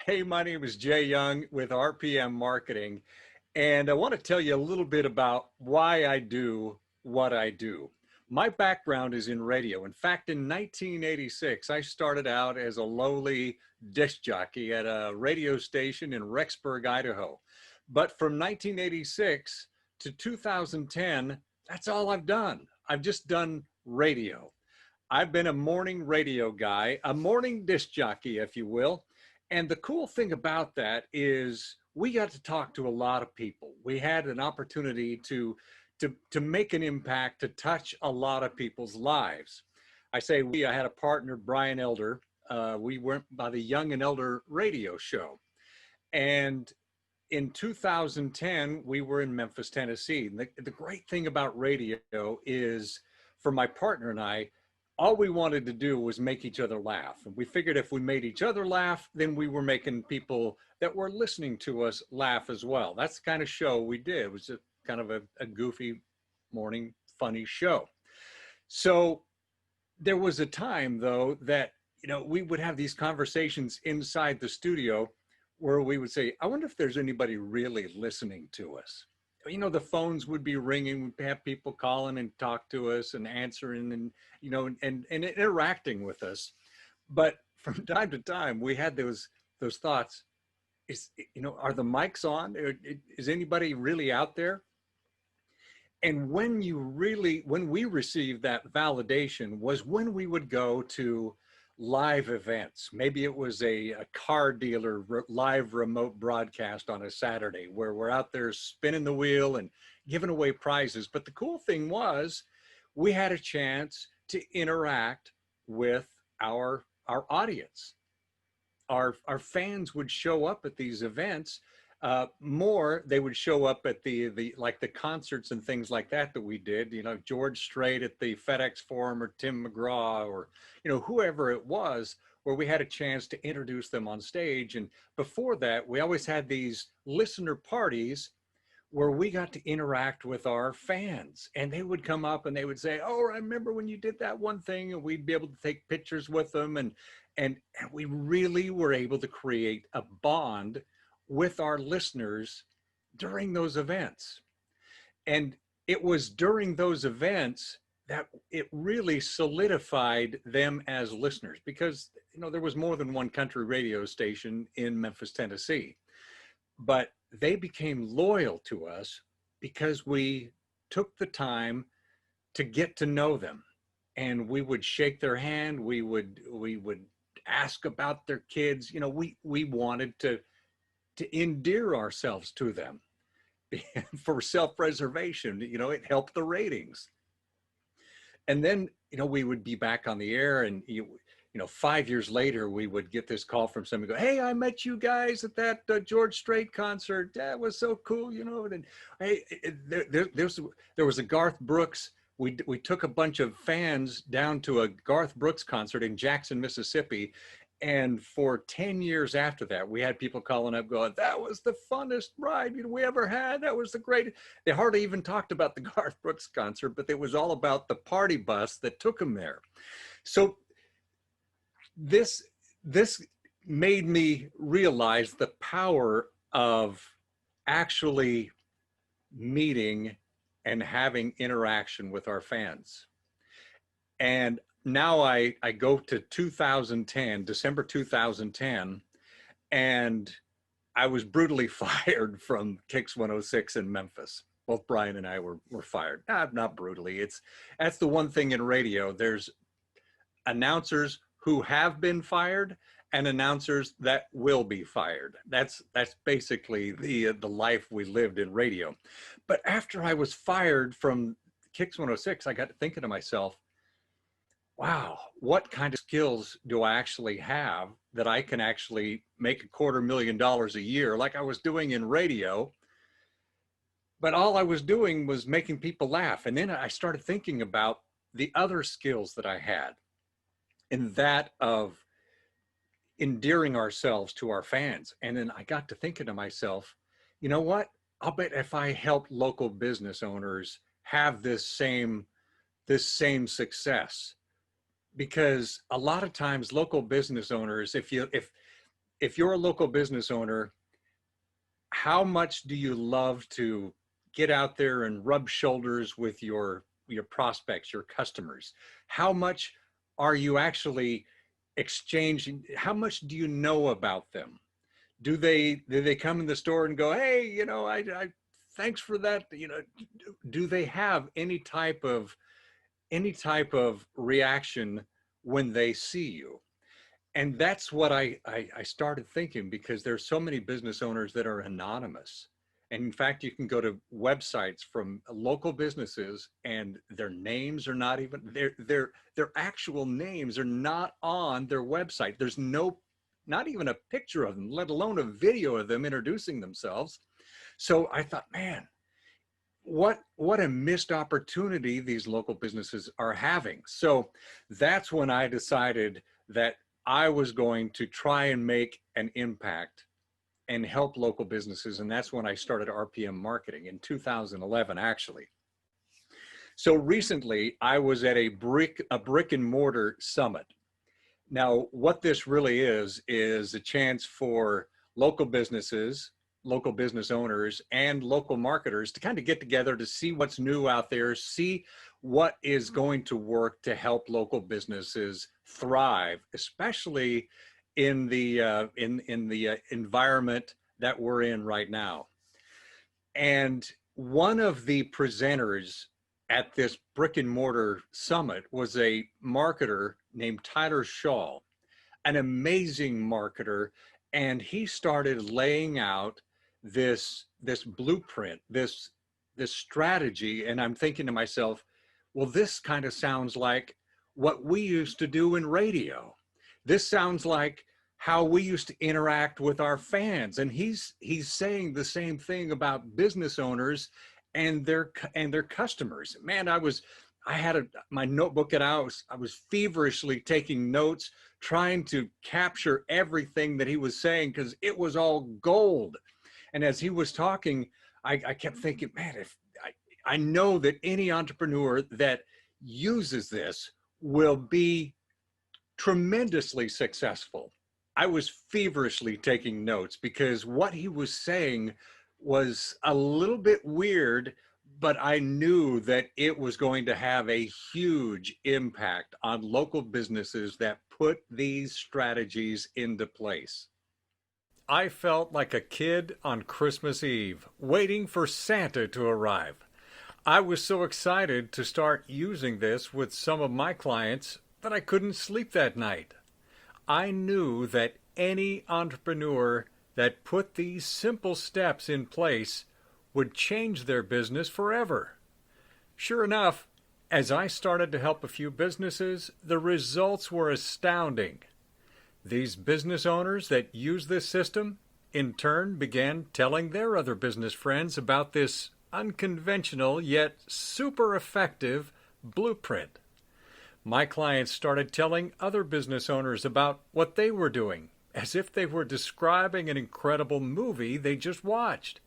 Hey, my name is Jay Young with RPM Marketing, and I want to tell you a little bit about why I do what I do. My background is in radio. In fact, in 1986, I started out as a lowly disc jockey at a radio station in Rexburg, Idaho. But from 1986 to 2010, that's all I've done. I've just done radio. I've been a morning radio guy, a morning disc jockey, if you will. And the cool thing about that is we got to talk to a lot of people. We had an opportunity to make an impact, to touch a lot of people's lives. I say we, I had a partner, Brian Elder. We went by the Young and Elder radio show. And in 2010, we were in Memphis, Tennessee. And the great thing about radio is, for my partner and I, all we wanted to do was make each other laugh. And we figured if we made each other laugh, then we were making people that were listening to us laugh as well. That's the kind of show we did. It was kind of a goofy morning, funny show. So there was a time, though, that we would have these conversations inside the studio where we would say, I wonder if there's anybody really listening to us. The phones would be ringing, we'd have people calling and talk to us and answering and interacting with us. But from time to time, we had those thoughts. Are the mics on? Is anybody really out there? And when we received that validation was when we would go to live events. Maybe it was a car dealer live remote broadcast on a Saturday where we're out there spinning the wheel and giving away prizes. But the cool thing was we had a chance to interact with our audience. Our fans would show up at these events. They would show up at the concerts and things like that we did, George Strait at the FedEx Forum, or Tim McGraw, or, whoever it was, where we had a chance to introduce them on stage. And before that, we always had these listener parties where we got to interact with our fans, and they would come up and they would say, oh, I remember when you did that one thing, and we'd be able to take pictures with them. And we really were able to create a bond with our listeners during those events. And it was during those events that it really solidified them as listeners, because there was more than one country radio station in Memphis, Tennessee. But they became loyal to us because we took the time to get to know them. And we would shake their hand, we would ask about their kids. We wanted to endear ourselves to them for self-preservation. It helped the ratings. And then, we would be back on the air, and 5 years later, we would get this call from somebody, go, hey, I met you guys at that George Strait concert. That was so cool, and hey, there was a Garth Brooks. We took a bunch of fans down to a Garth Brooks concert in Jackson, Mississippi. And for 10 years after that, we had people calling up going, that was the funnest ride we ever had. That was the greatest. They hardly even talked about the Garth Brooks concert, but it was all about the party bus that took them there. So this made me realize the power of actually meeting and having interaction with our fans. And now I go to 2010, December 2010, and I was brutally fired from Kix 106 in Memphis. Both Brian and I were fired. Not brutally. That's the one thing in radio. There's announcers who have been fired and announcers that will be fired. That's basically the life we lived in radio. But after I was fired from Kix 106, I got to thinking to myself, wow, what kind of skills do I actually have that I can actually make $250,000 a year like I was doing in radio? But all I was doing was making people laugh. And then I started thinking about the other skills that I had, and that of endearing ourselves to our fans. And then I got to thinking to myself, you know what? I'll bet if I help local business owners have this same success, because a lot of times local business owners, if if you're a local business owner, how much do you love to get out there and rub shoulders with your prospects, your customers? How much are you actually exchanging? How much do you know about them? Do they come in the store and go, hey, I thanks for that, do they have any type of reaction when they see you? And that's what I started thinking, because there's so many business owners that are anonymous. And in fact, you can go to websites from local businesses and their names are not even their actual names are not on their website. There's not even a picture of them, let alone a video of them introducing themselves. So I thought, man, what a missed opportunity these local businesses are having. So that's when I decided that I was going to try and make an impact and help local businesses. And that's when I started RPM Marketing in 2011, actually. So recently I was at a brick and mortar summit. Now, what this really is a chance for local businesses, local business owners, and local marketers to kind of get together to see what's new out there, see what is going to work to help local businesses thrive, especially in the environment that we're in right now. And one of the presenters at this brick and mortar summit was a marketer named Tyler Shaw, an amazing marketer. And he started laying out this blueprint, this strategy. And I'm thinking to myself, well, this kind of sounds like what we used to do in radio. This sounds like how we used to interact with our fans. And he's saying the same thing about business owners and their customers. Man, I had my notebook out. I was feverishly taking notes, trying to capture everything that he was saying, because it was all gold. And as he was talking, I kept thinking, man, if I know that any entrepreneur that uses this will be tremendously successful. I was feverishly taking notes because what he was saying was a little bit weird, but I knew that it was going to have a huge impact on local businesses that put these strategies into place. I felt like a kid on Christmas Eve, waiting for Santa to arrive. I was so excited to start using this with some of my clients that I couldn't sleep that night. I knew that any entrepreneur that put these simple steps in place would change their business forever. Sure enough, as I started to help a few businesses, the results were astounding. These business owners that use this system, in turn, began telling their other business friends about this unconventional yet super effective blueprint. My clients started telling other business owners about what they were doing, as if they were describing an incredible movie they just watched.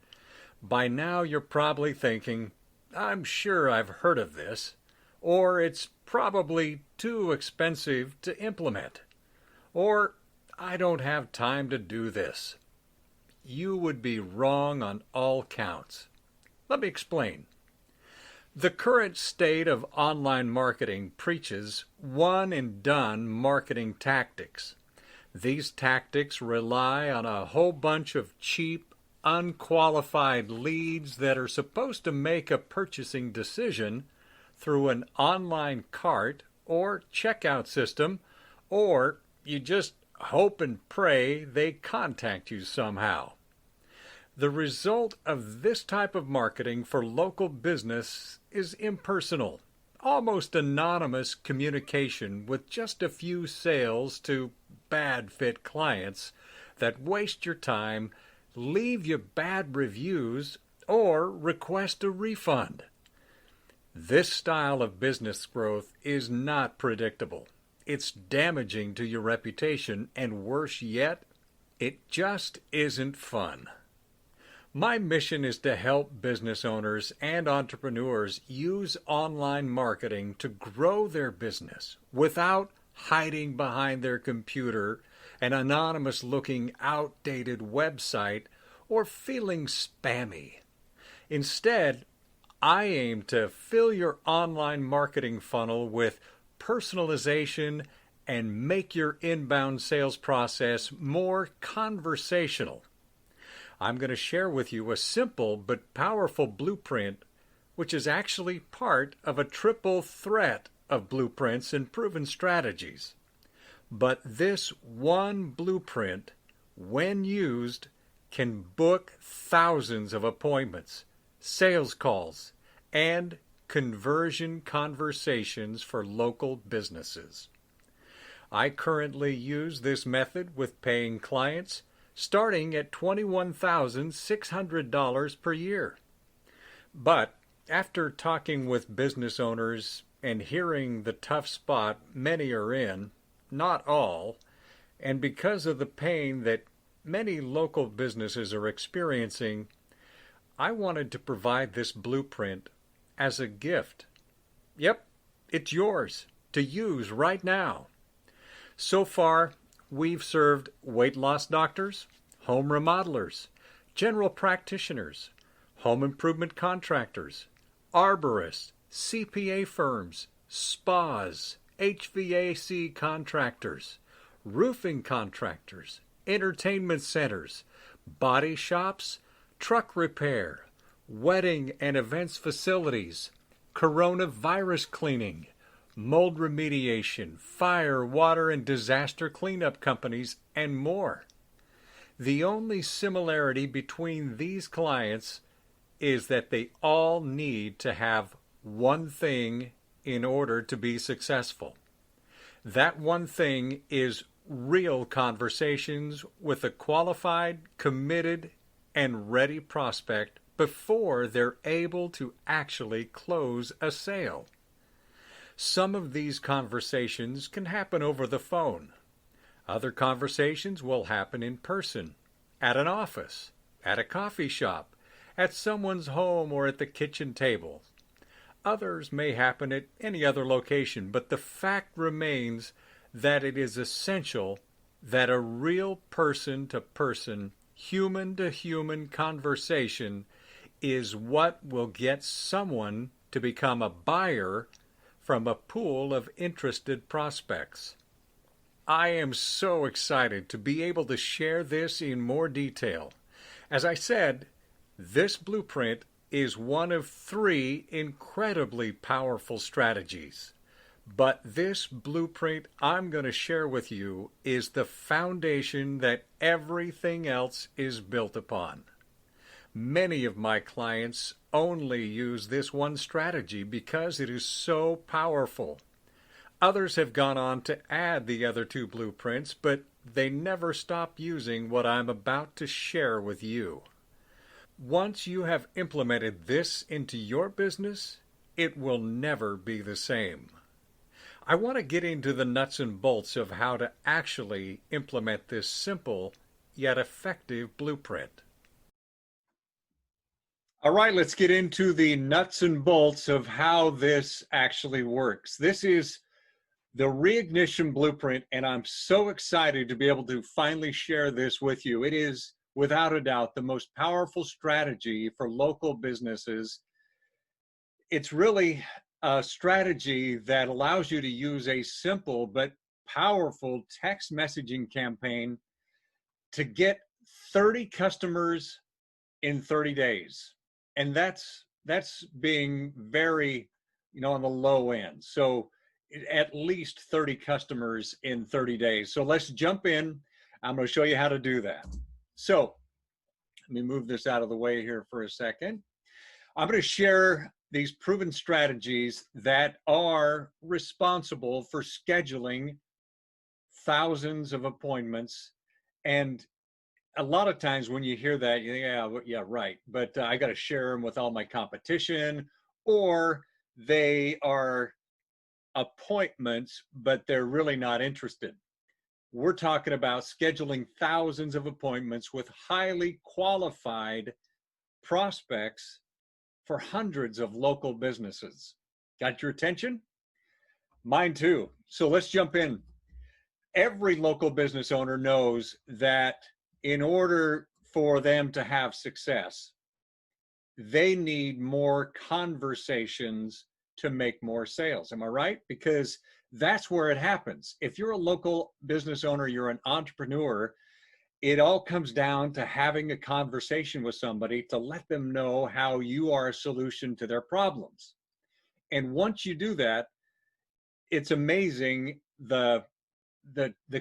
By now you're probably thinking, I'm sure I've heard of this, or it's probably too expensive to implement, or I don't have time to do this. You would be wrong on all counts. Let me explain. The current state of online marketing preaches one and done marketing tactics. These tactics rely on a whole bunch of cheap, unqualified leads that are supposed to make a purchasing decision through an online cart or checkout system, or you just hope and pray they contact you somehow. The result of this type of marketing for local business is impersonal, almost anonymous communication with just a few sales to bad fit clients that waste your time, leave you bad reviews, or request a refund. This style of business growth is not predictable. It's damaging to your reputation, and worse yet, it just isn't fun. My mission is to help business owners and entrepreneurs use online marketing to grow their business without hiding behind their computer an anonymous looking outdated website, or feeling spammy. Instead, I aim to fill your online marketing funnel with personalization and make your inbound sales process more conversational. I'm going to share with you a simple but powerful blueprint, which is actually part of a triple threat of blueprints and proven strategies. But this one blueprint, when used, can book thousands of appointments, sales calls, and conversion conversations for local businesses. I currently use this method with paying clients starting at $21,600 per year. But after talking with business owners and hearing the tough spot many are in, not all, and because of the pain that many local businesses are experiencing, I wanted to provide this blueprint as a gift. Yep, it's yours to use right now. So far, we've served weight loss doctors, home remodelers, general practitioners, home improvement contractors, arborists, CPA firms, spas, HVAC contractors, roofing contractors, entertainment centers, body shops, truck repair, wedding and events facilities, coronavirus cleaning, mold remediation, fire, water, and disaster cleanup companies, and more. The only similarity between these clients is that they all need to have one thing in order to be successful. That one thing is real conversations with a qualified, committed, and ready prospect before they're able to actually close a sale. Some of these conversations can happen over the phone. Other conversations will happen in person, at an office, at a coffee shop, at someone's home, or at the kitchen table. Others may happen at any other location, but the fact remains that it is essential that a real person-to-person, human-to-human conversation is what will get someone to become a buyer from a pool of interested prospects. I am so excited to be able to share this in more detail. As I said, this blueprint is one of 3 incredibly powerful strategies. But this blueprint I'm going to share with you is the foundation that everything else is built upon. Many of my clients only use this one strategy because it is so powerful. Others have gone on to add the other 2 blueprints, but they never stop using what I'm about to share with you. Once you have implemented this into your business, it will never be the same. I want to get into the nuts and bolts of how to actually implement this simple yet effective blueprint. All right, let's get into the nuts and bolts of how this actually works. This is the Reignition blueprint, and I'm so excited to be able to finally share this with you. It is, without a doubt, the most powerful strategy for local businesses. It's really a strategy that allows you to use a simple but powerful text messaging campaign to get 30 customers in 30 days. And that's being very, on the low end. So at least 30 customers in 30 days. So let's jump in. I'm going to show you how to do that. So let me move this out of the way here for a second. I'm going to share these proven strategies that are responsible for scheduling thousands of appointments. And a lot of times when you hear that, you think, yeah, right. But I got to share them with all my competition, or they are appointments, but they're really not interested. We're talking about scheduling thousands of appointments with highly qualified prospects for hundreds of local businesses. Got your attention? Mine too. So let's jump in. every local business owner knows that in order for them to have success, they need more conversations to make more sales. Am I right? Because that's where it happens. If you're a local business owner, you're an entrepreneur, it all comes down to having a conversation with somebody to let them know how you are a solution to their problems. And once you do that, it's amazing the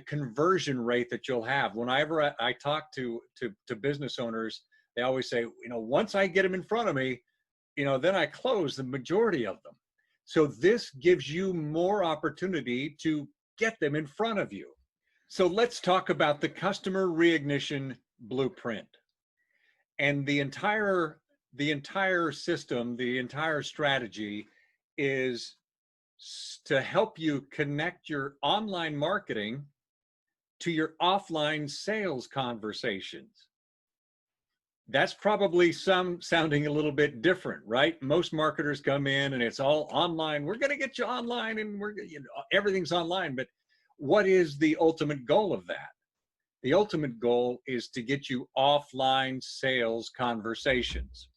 conversion rate that you'll have. Whenever I talk to business owners, they always say, once I get them in front of me, then I close the majority of them. So this gives you more opportunity to get them in front of you. So let's talk about the customer reignition blueprint. And the entire system, the entire strategy is to help you connect your online marketing to your offline sales conversations. That's probably sounding a little bit different, right? Most marketers come in and it's all online. We're going to get you online and everything's online. But what is the ultimate goal of that? The ultimate goal is to get you offline sales conversations.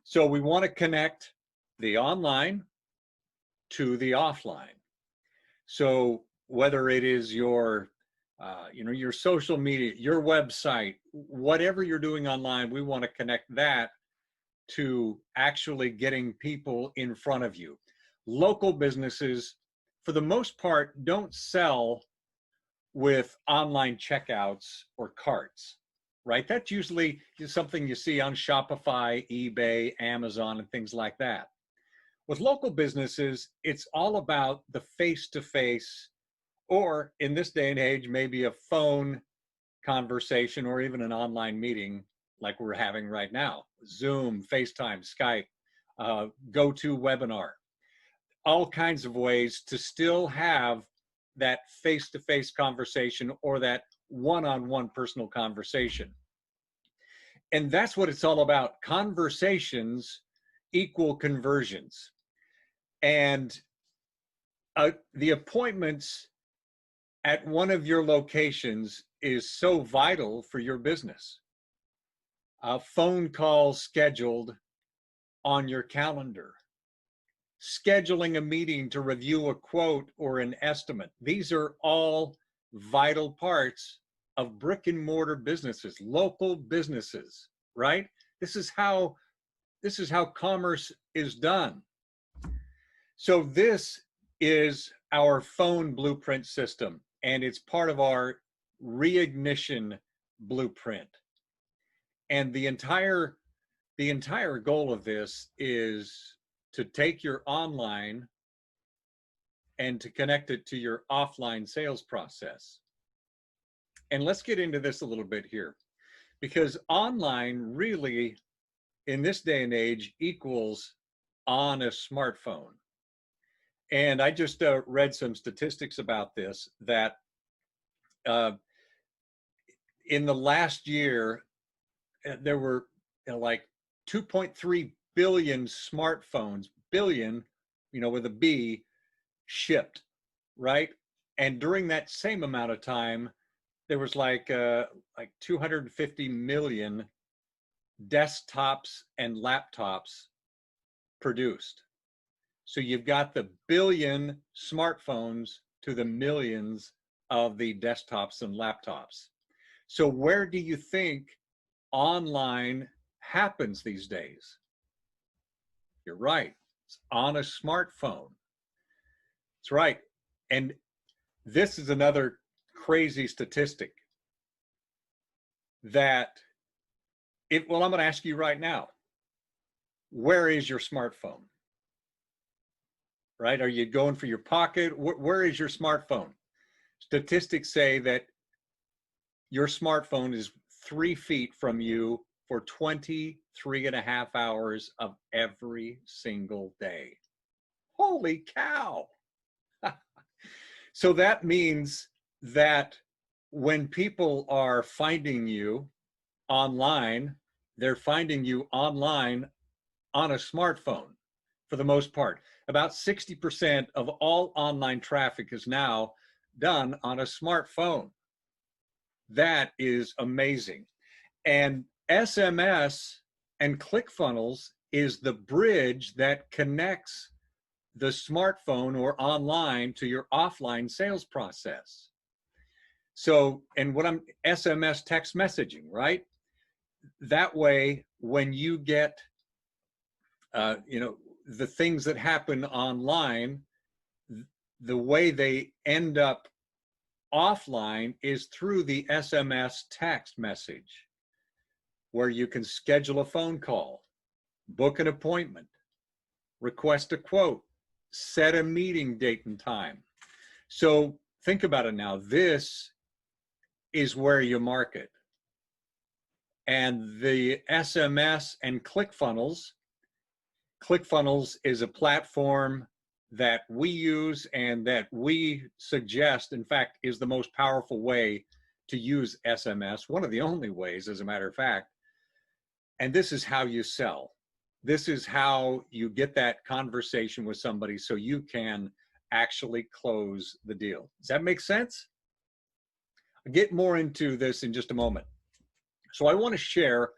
So we want to connect the online to the offline. So whether it is your social media, your website, whatever you're doing online, we want to connect that to actually getting people in front of you. Local businesses, for the most part, don't sell with online checkouts or carts, right? That's usually something you see on Shopify, eBay, Amazon, and things like that. With local businesses, it's all about the face-to-face, or in this day and age, maybe a phone conversation or even an online meeting like we're having right now. Zoom, FaceTime, Skype, GoToWebinar, all kinds of ways to still have that face-to-face conversation or that one-on-one personal conversation. And that's what it's all about. Conversations equal conversions. And the appointments at one of your locations is so vital for your business. A phone call scheduled on your calendar, scheduling a meeting to review a quote or an estimate. These are all vital parts of brick and mortar businesses, local businesses, right? This is how commerce is done. So this is our phone blueprint system, and it's part of our Reignition blueprint. And the entire goal of this is to take your online and to connect it to your offline sales process. And let's get into this a little bit here, because online really, in this day and age, equals on a smartphone. And I just read some statistics about this, that in the last year, there were like 2.3 billion smartphones, billion, with a B, shipped, right? And during that same amount of time, there was like 250 million desktops and laptops produced. So you've got the billion smartphones to the millions of the desktops and laptops. So where do you think online happens these days? You're right. It's on a smartphone. That's right. And this is another crazy statistic that I'm going to ask you right now, where is your smartphone? Right? Are you going for your pocket? Where is your smartphone? Statistics say that your smartphone is 3 feet from you for 23.5 hours of every single day. Holy cow. So that means that when people are finding you online, they're finding you online on a smartphone for the most part. About 60% of all online traffic is now done on a smartphone. That is amazing. And SMS and ClickFunnels is the bridge that connects the smartphone or online to your offline sales process. So, and what I'm SMS text messaging, right? That way, when you get, the things that happen online, the way they end up offline is through the SMS text message, where you can schedule a phone call, book an appointment, request a quote, set a meeting date and time. So think about it now. This is where you market. And the SMS and ClickFunnels is a platform that we use and that we suggest, in fact, is the most powerful way to use SMS, one of the only ways, as a matter of fact. And this is how you sell. This is how you get that conversation with somebody so you can actually close the deal. Does that make sense? I'll get more into this in just a moment. So I want to share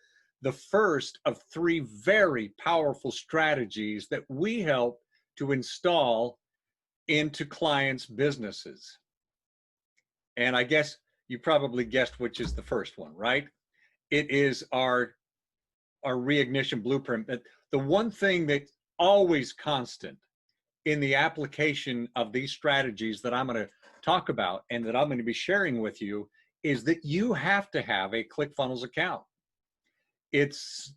the first of 3 very powerful strategies that we help to install into clients' businesses. And I guess you probably guessed which is the first one, right? It is our Reignition blueprint. But the one thing that's always constant in the application of these strategies that I'm going to talk about and that I'm going to be sharing with you is that you have to have a ClickFunnels account. It's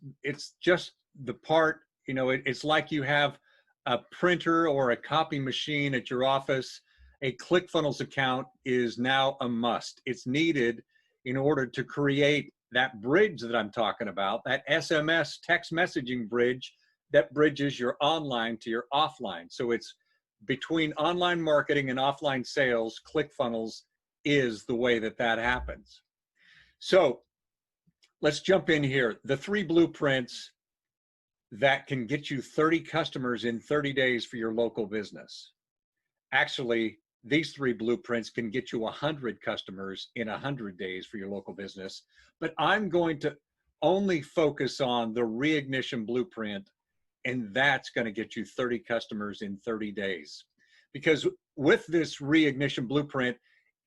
just the part, it's like you have a printer or a copy machine at your office. A ClickFunnels account is now a must. It's needed in order to create that bridge that I'm talking about, that SMS text messaging bridge that bridges your online to your offline. So it's between online marketing and offline sales. ClickFunnels is the way that happens. So let's jump in here. The 3 blueprints that can get you 30 customers in 30 days for your local business. Actually, these 3 blueprints can get you 100 customers in 100 days for your local business. But I'm going to only focus on the Reignition blueprint, and that's going to get you 30 customers in 30 days. Because with this Reignition blueprint,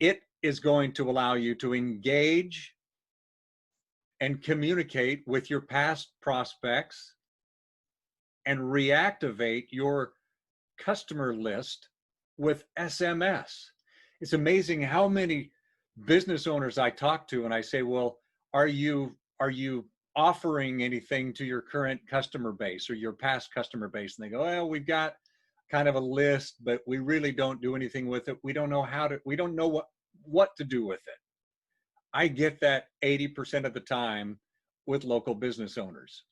it is going to allow you to engage and communicate with your past prospects and reactivate your customer list with SMS. It's amazing how many business owners I talk to and I say, well, are you offering anything to your current customer base or your past customer base? And they go, well, we've got kind of a list, but we really don't do anything with it. We don't know what to do with it. I get that 80% of the time with local business owners.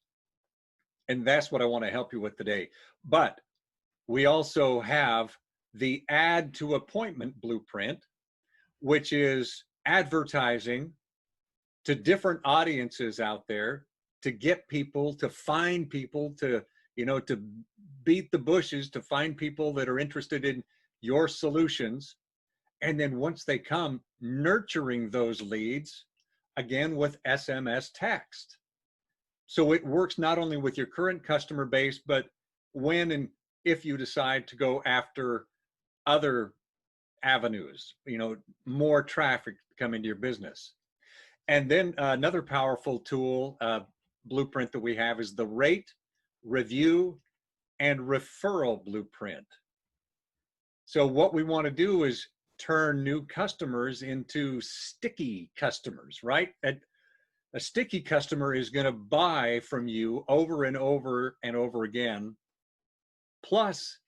And that's what I want to help you with today. But we also have the add to appointment blueprint, which is advertising to different audiences out there to get people, to find people, to beat the bushes, to find people that are interested in your solutions. And then once they come, nurturing those leads, again, with SMS text. So it works not only with your current customer base, but when and if you decide to go after other avenues, more traffic to come into your business. And then another powerful tool, blueprint that we have is the rate, review, and referral blueprint. So what we want to do is turn new customers into sticky customers, right? A sticky customer is going to buy from you over and over and over again. Plus,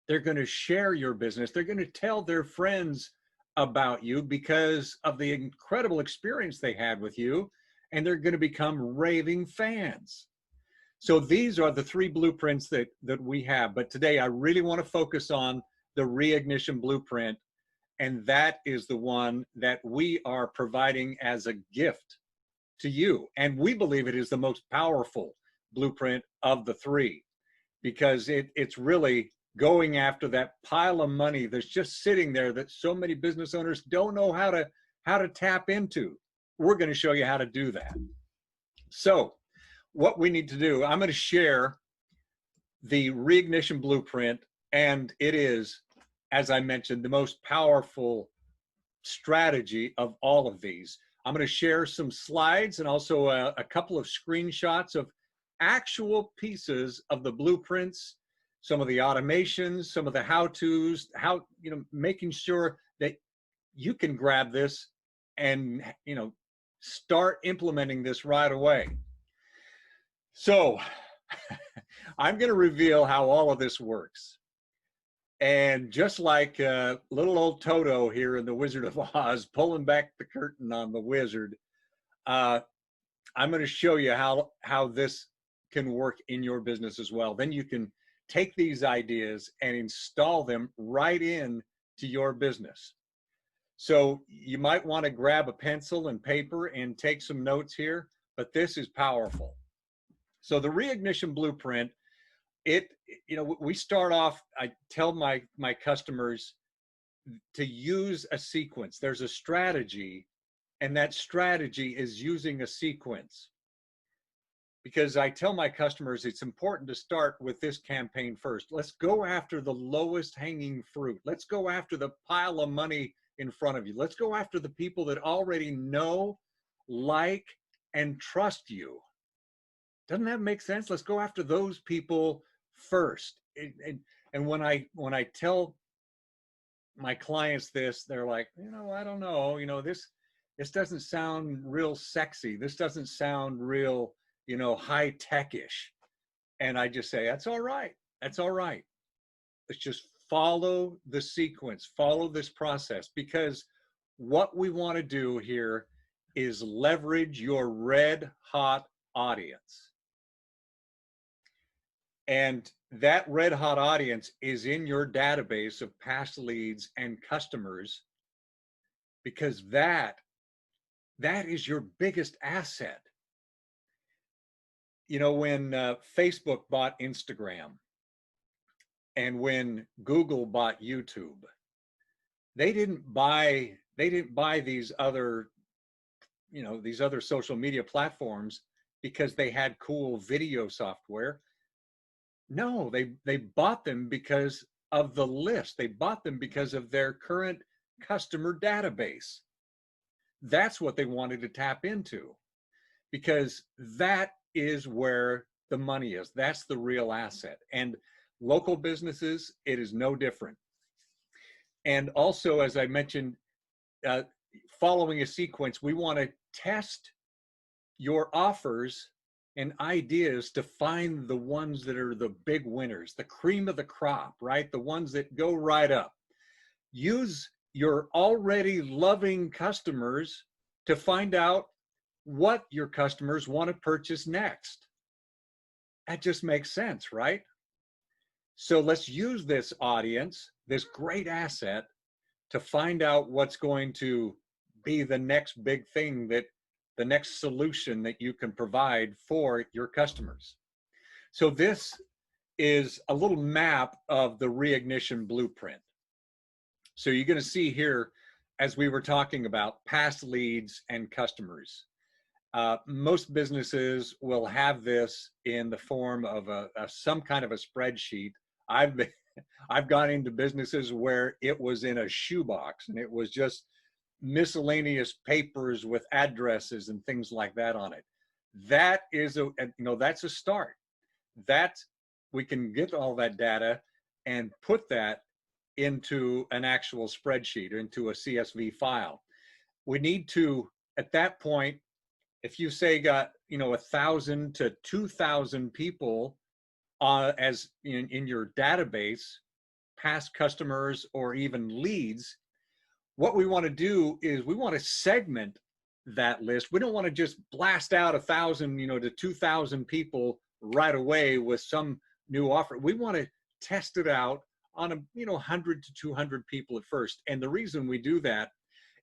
they're going to share your business. They're going to tell their friends about you because of the incredible experience they had with you, and they're going to become raving fans. So these are the 3 blueprints that we have. But today, I really want to focus on the Reignition blueprint, and that is the one that we are providing as a gift to you. And we believe it is the most powerful blueprint of the 3 because it's really going after that pile of money that's just sitting there that so many business owners don't know how to tap into. We're going to show you how to do that. So what we need to do, I'm going to share the Reignition blueprint, and it is, as I mentioned, the most powerful strategy of all of these. I'm going to share some slides and also a couple of screenshots of actual pieces of the blueprints, some of the automations, some of the how-tos, how, making sure that you can grab this and, start implementing this right away. So I'm going to reveal how all of this works. And just like little old Toto here in The Wizard of Oz, pulling back the curtain on the wizard, I'm going to show you how this can work in your business as well. Then you can take these ideas and install them right in to your business. So you might want to grab a pencil and paper and take some notes here, but this is powerful. So the Reignition blueprint, we start off, I tell my customers to use a sequence. There's a strategy, and that strategy is using a sequence. Because I tell my customers it's important to start with this campaign first. Let's go after the lowest hanging fruit. Let's go after the pile of money in front of you. Let's go after the people that already know, like, and trust you. Doesn't that make sense? Let's go after those people first. And when I tell my clients this, they're like, I don't know, this doesn't sound real sexy. This doesn't sound real, high tech-ish. And I just say, that's all right. That's all right. Let's just follow the sequence, follow this process, because what we want to do here is leverage your red hot audience. And that red hot audience is in your database of past leads and customers, because that is your biggest asset. When Facebook bought Instagram and when Google bought YouTube, they didn't buy these other social media platforms because they had cool video software. No, they bought them because of the list. They bought them because of their current customer database. That's what they wanted to tap into, because that is where the money is. That's the real asset. And local businesses, it is no different. And also, as I mentioned, following a sequence, we want to test your offers and ideas to find the ones that are the big winners, the cream of the crop, right? The ones that go right up. Use your already loving customers to find out what your customers want to purchase next. That just makes sense, right? So let's use this audience, this great asset, to find out what's going to be the next big thing, the next solution that you can provide for your customers. So this is a little map of the Reignition blueprint. So you're going to see here, as we were talking about, past leads and customers. Most businesses will have this in the form of some kind of a spreadsheet. I've gone into businesses where it was in a shoebox, and it was just miscellaneous papers with addresses and things like that on it. That is that's a start. That we can get all that data and put that into an actual spreadsheet, into a CSV file. We need to, at that point, if you say got 1,000 to 2,000 people as in your database, past customers or even leads, what we want to do is we want to segment that list. We don't want to just blast out 1,000 to 2,000 people right away with some new offer. We want to test it out on 100 to 200 people at first. And the reason we do that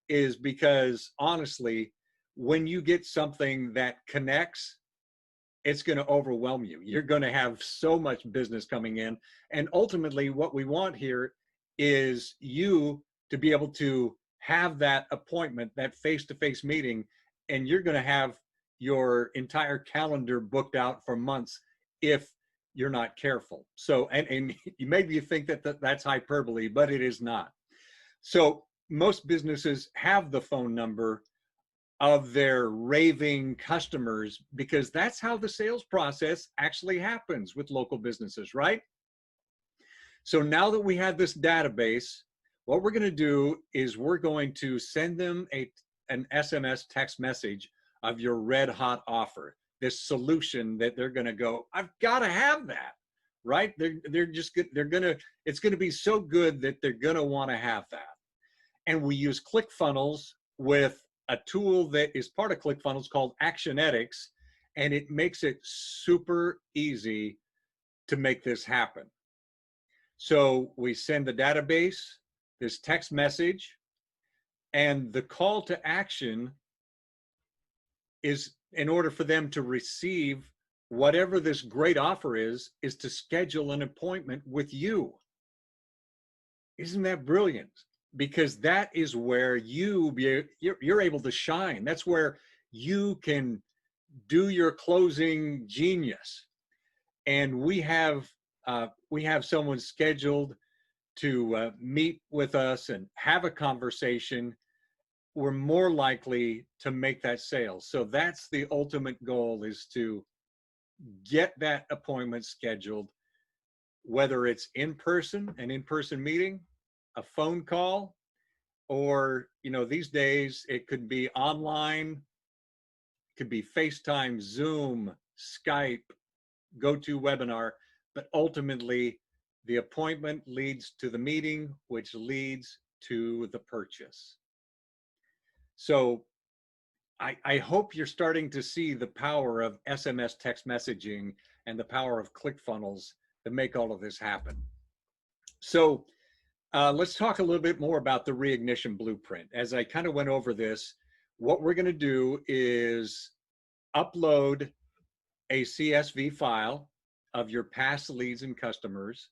is because, honestly, when you get something that connects, it's going to overwhelm you. You're going to have so much business coming in. And ultimately, what we want here is you to be able to have that appointment, that face-to-face meeting, and you're going to have your entire calendar booked out for months if you're not careful. So, and maybe you think that that's hyperbole, but it is not. So most businesses have the phone number of their raving customers because that's how the sales process actually happens with local businesses, right? So now that we have this database, what we're going to do is we're going to send them an SMS text message of your red hot offer, this solution that they're going to go, I've got to have that, right? They're just good. It's going to be so good that they're going to want to have that. And we use ClickFunnels with a tool that is part of ClickFunnels called Actionetics, and it makes it super easy to make this happen. So we send the database, this text message, and the call to action is, in order for them to receive whatever this great offer is to schedule an appointment with you. Isn't that brilliant? Because that is where you're able to shine. That's where you can do your closing genius. And we have someone scheduled to meet with us and have a conversation. We're more likely to make that sale. So that's the ultimate goal, is to get that appointment scheduled, whether it's an in-person meeting, a phone call, or, these days it could be online, it could be FaceTime, Zoom, Skype, GoToWebinar, but ultimately the appointment leads to the meeting, which leads to the purchase. So I hope you're starting to see the power of SMS text messaging and the power of ClickFunnels to make all of this happen. So let's talk a little bit more about the Reignition Blueprint. As I kind of went over this, what we're going to do is upload a CSV file of your past leads and customers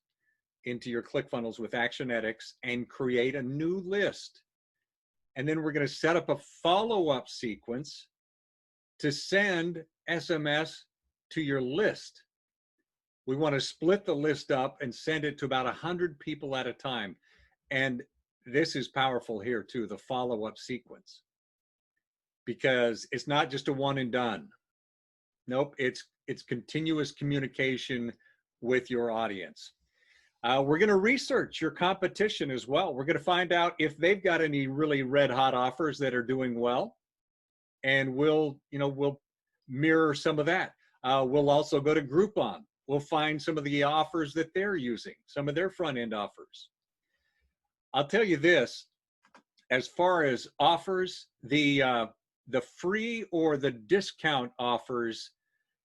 into your ClickFunnels with Actionetics and create a new list. And then we're going to set up a follow-up sequence to send SMS to your list. We want to split the list up and send it to about 100 people at a time. And this is powerful here too, the follow-up sequence, because it's not just a one and done. Nope, it's continuous communication with your audience. We're going to research your competition as well. We're going to find out if they've got any really red hot offers that are doing well, and we'll mirror some of that. We'll also go to Groupon. We'll find some of the offers that they're using, some of their front end offers. I'll tell you this, as far as offers, the free or the discount offers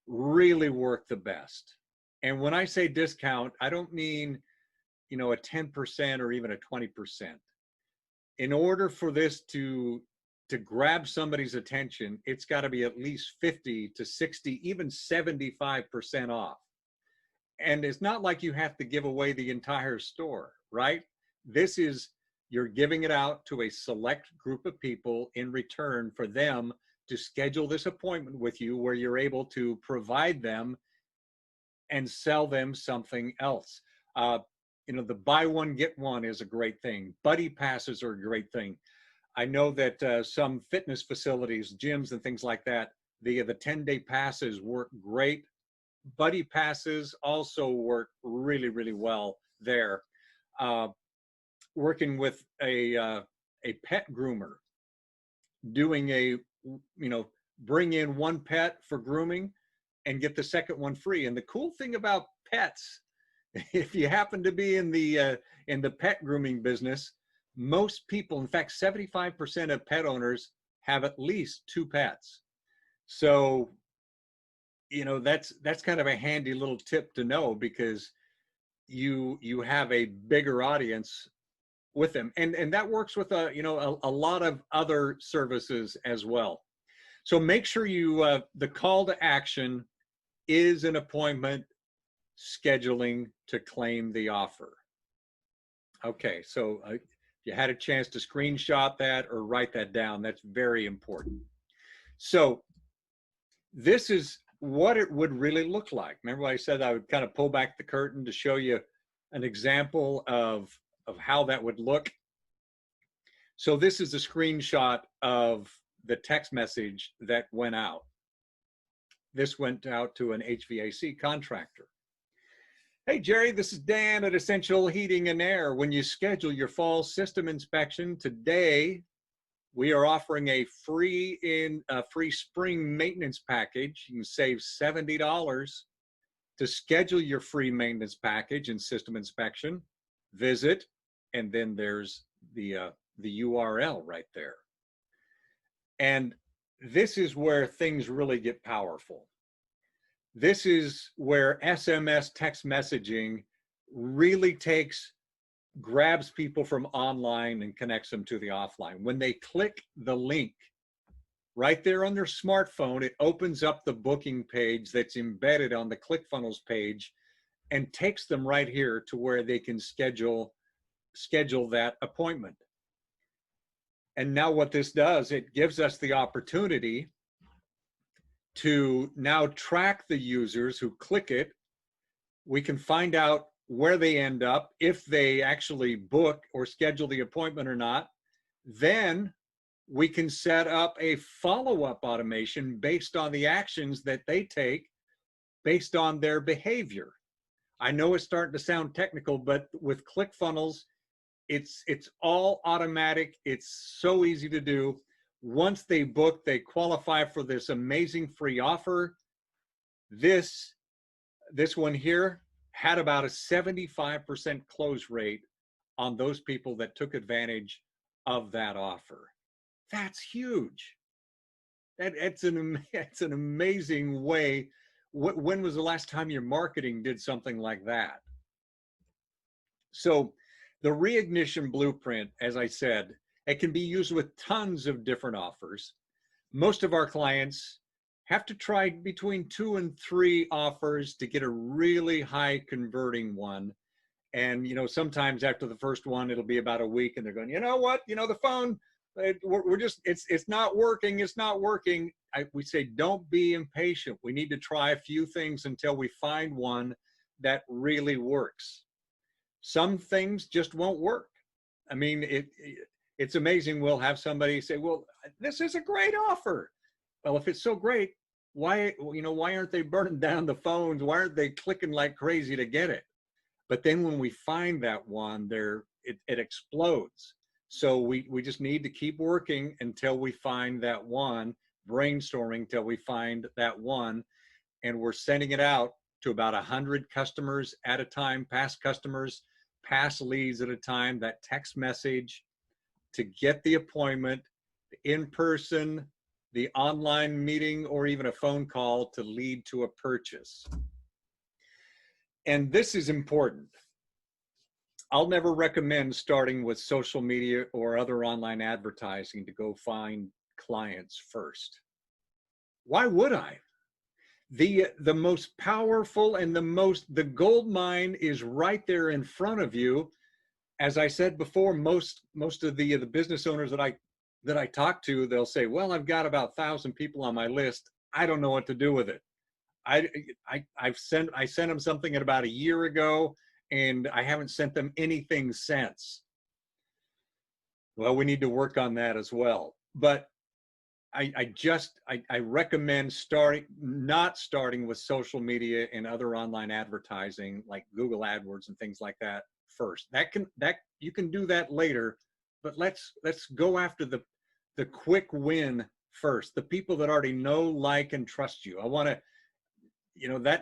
really work the best. And when I say discount, I don't mean, a 10% or even a 20%. In order for this to grab somebody's attention, it's got to be at least 50 to 60, even 75% off. And it's not like you have to give away the entire store, right? This is, you're giving it out to a select group of people in return for them to schedule this appointment with you, where you're able to provide them and sell them something else. The buy one, get one is a great thing. Buddy passes are a great thing. I know that some fitness facilities, gyms and things like that, the 10-day passes work great. Buddy passes also work really, really well there. Working with a pet groomer, doing bring in one pet for grooming and get the second one free. And the cool thing about pets, if you happen to be in the pet grooming business, most people, in fact, 75% of pet owners have at least 2 pets. So, that's kind of a handy little tip to know, because you have a bigger audience with them. And that works with a lot of other services as well. So make sure you, the call to action is an appointment scheduling to claim the offer. Okay, so you had a chance to screenshot that or write that down. That's very important. So this is what it would really look like. Remember what I said I would kind of pull back the curtain to show you an example of how that would look. So this is a screenshot of the text message that went out. This went out to an HVAC contractor. Hey, Jerry, this is Dan at Essential Heating and Air. When you schedule your fall system inspection today, we are offering a free spring maintenance package. You can save $70 to schedule your free maintenance package and system inspection. Visit, and then there's the URL right there. And this is where things really get powerful. This is where SMS text messaging really grabs people from online and connects them to the offline. When they click the link right there on their smartphone, it opens up the booking page that's embedded on the ClickFunnels page and takes them right here to where they can schedule that appointment. And now what this does, it gives us the opportunity to now track the users who click it. We can find out where they end up, if they actually book or schedule the appointment or not. Then we can set up a follow-up automation based on the actions that they take based on their behavior. I know it's starting to sound technical, but with ClickFunnels, it's all automatic. It's so easy to do. Once they book, they qualify for this amazing free offer. This one here had about a 75% close rate on those people that took advantage of that offer. That's huge. It's an amazing way. When was the last time your marketing did something like that? So the Reignition blueprint, as I said, it can be used with tons of different offers. Most of our clients have to try between 2 and 3 offers to get a really high converting one. And, sometimes after the first one, it'll be about a week and they're going, you know what, the phone, we're just, it's not working. It's not working. We say, don't be impatient. We need to try a few things until we find one that really works. Some things just won't work. I mean, it's amazing. We'll have somebody say, well, this is a great offer. Well, if it's so great, why aren't they burning down the phones? Why aren't they clicking like crazy to get it? But then when we find that one, it explodes. So we just need to keep working until we find that one, brainstorming till we find that one. And we're sending it out to about 100 customers at a time, past customers, past leads at a time, that text message to get the appointment, in person, the online meeting, or even a phone call to lead to a purchase. And this is important. I'll never recommend starting with social media or other online advertising to go find clients first. Why would I? The most powerful and the gold mine is right there in front of you. As I said before, most of the business owners that I talk to, they'll say, well, I've got about 1,000 people on my list. I don't know what to do with it. I sent them something at about a year ago, and I haven't sent them anything since. Well, we need to work on that as well. But I recommend not starting with social media and other online advertising like Google AdWords and things like that first. You can do that later, but let's go after the quick win first. The people that already know, like, and trust you. I want to,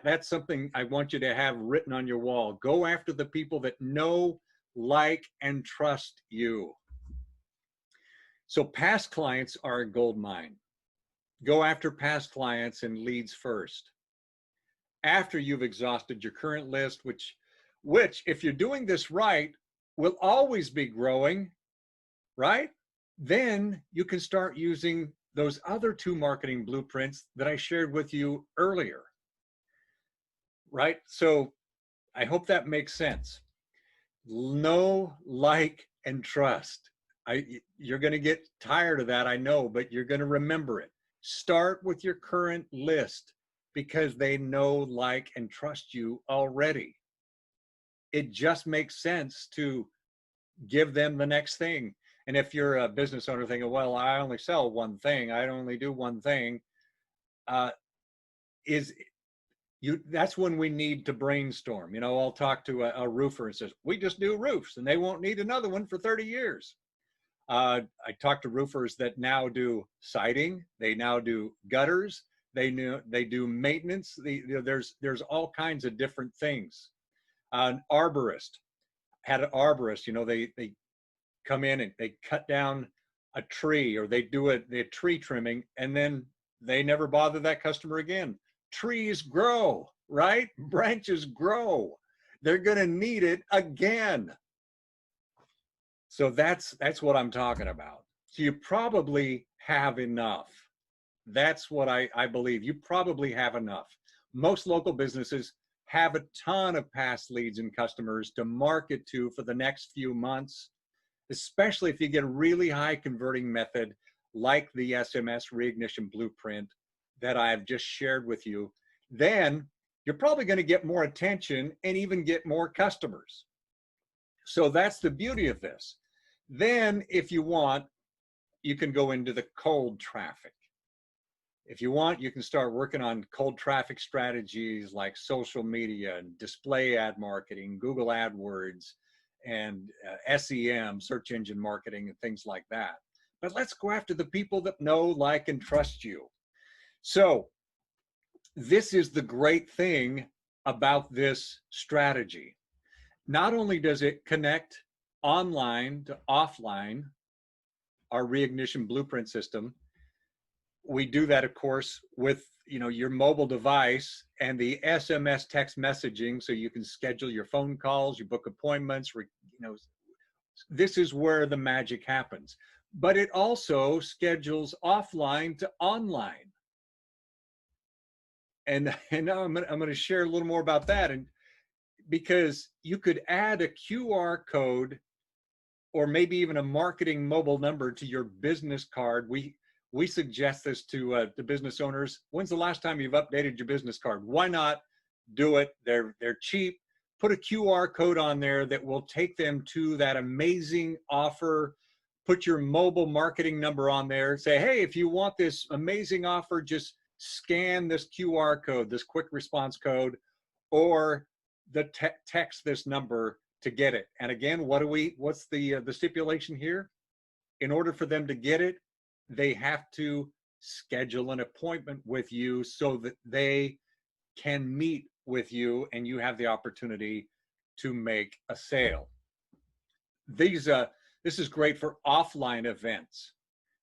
that's something I want you to have written on your wall. Go after the people that know, like, and trust you. So past clients are a gold mine. Go after past clients and leads first. After you've exhausted your current list, which if you're doing this right, will always be growing, right? Then you can start using those other 2 marketing blueprints that I shared with you earlier. right? So I hope that makes sense. Know, like, and trust. You're going to get tired of that, I know, but you're going to remember it. Start with your current list because they know, like, and trust you already. It just makes sense to give them the next thing. And if you're a business owner thinking, well, I only sell one thing, I only do one thing, uh, is you that's when we need to brainstorm. I'll talk to a roofer and says, we just do roofs and they won't need another one for 30 years. I talk to roofers that now do siding, they now do gutters, they do maintenance. There's all kinds of different things. An arborist had an arborist, they come in and they cut down a tree, or they do the tree trimming, and then they never bother that customer again. Trees grow, right? Branches grow. They're going to need it again. So that's what I'm talking about. So you probably have enough. That's what I believe. You probably have enough. Most local businesses have a ton of past leads and customers to market to for the next few months, especially if you get a really high converting method like the SMS Reignition Blueprint that I've just shared with you. Then you're probably going to get more attention and even get more customers. So that's the beauty of this. Then if you want, you can go into the cold traffic. If you want, you can start working on cold traffic strategies like social media and display ad marketing, Google AdWords, and SEM, search engine marketing, and things like that. But let's go after the people that know, like, and trust you. So this is the great thing about this strategy. Not only does it connect online to offline, our Reignition Blueprint system, we do that, of course, with your mobile device and the SMS text messaging, so you can schedule your phone calls, you book appointments. This is where the magic happens. But it also schedules offline to online. And now I'm going to share a little more about that. And because you could add a QR code or maybe even a marketing mobile number to your business card. We suggest this to business owners. When's the last time you've updated your business card? Why not do it? They're cheap. Put a QR code on there that will take them to that amazing offer. Put your mobile marketing number on there. Say, hey, if you want this amazing offer, just scan this QR code, this quick response code, or text this number to get it. And again, what's the stipulation here? In order for them to get it, they have to schedule an appointment with you so that they can meet with you and you have the opportunity to make a sale. This is great for offline events,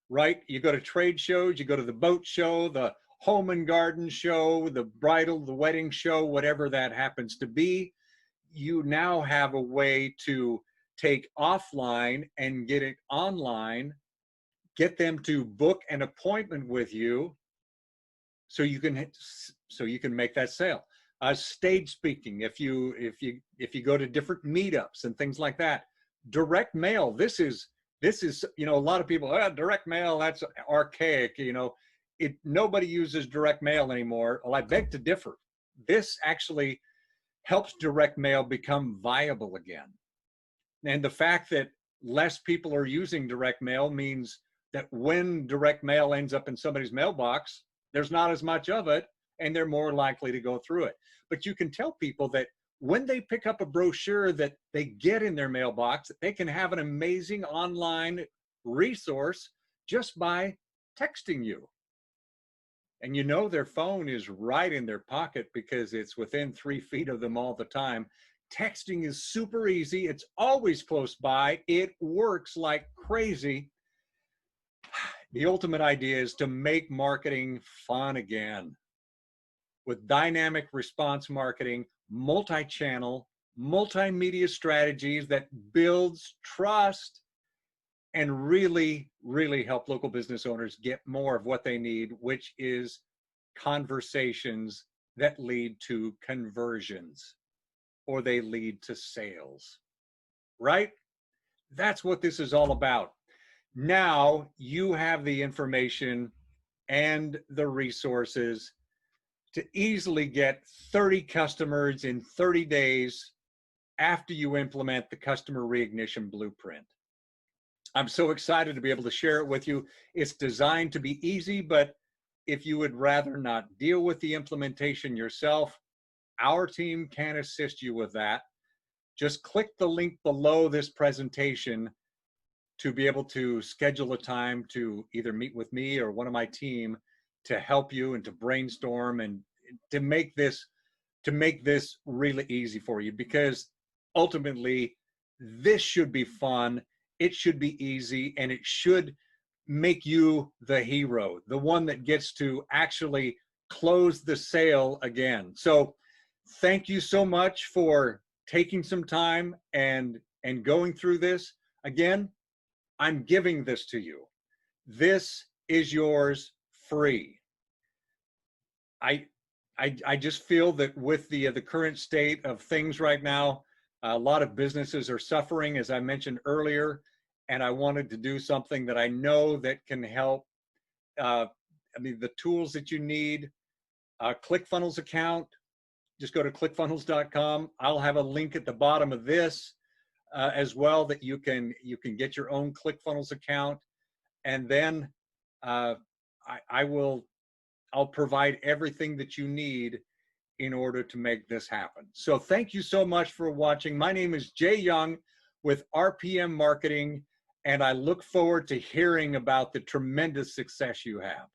right? You go to trade shows, you go to the boat show, the home and garden show, the bridal, the wedding show, whatever that happens to be. You now have a way to take offline and get it online, get them to book an appointment with you so you can make that sale. Stage speaking, if you go to different meetups and things like that. Direct mail, this is a lot of people, direct mail, that's archaic, nobody uses direct mail anymore. Well, I beg to differ. This actually helps direct mail become viable again. And the fact that less people are using direct mail means that when direct mail ends up in somebody's mailbox, there's not as much of it and they're more likely to go through it. But you can tell people that when they pick up a brochure that they get in their mailbox, they can have an amazing online resource just by texting you. And their phone is right in their pocket because it's within 3 feet of them all the time. Texting is super easy. It's always close by. It works like crazy. The ultimate idea is to make marketing fun again with dynamic response marketing, multi-channel, multimedia strategies that builds trust and really, really help local business owners get more of what they need, which is conversations that lead to conversions or they lead to sales, right? That's what this is all about. Now you have the information and the resources to easily get 30 customers in 30 days after you implement the customer reignition blueprint. I'm so excited to be able to share it with you. It's designed to be easy, but if you would rather not deal with the implementation yourself, our team can assist you with that. Just click the link below this presentation to be able to schedule a time to either meet with me or one of my team to help you and to brainstorm and to make this really easy for you, because ultimately this should be fun, it should be easy, and it should make you the hero, the one that gets to actually close the sale again. So thank you so much for taking some time and going through this. Again, I'm giving this to you. This is yours free. I just feel that with the current state of things right now, a lot of businesses are suffering, as I mentioned earlier, and I wanted to do something that I know that can help. I mean, the tools that you need, ClickFunnels account, just go to clickfunnels.com. I'll have a link at the bottom of this as well that you can get your own ClickFunnels account, and then I'll provide everything that you need in order to make this happen. So thank you so much for watching. My name is Jay Young with RPM Marketing, and I look forward to hearing about the tremendous success you have.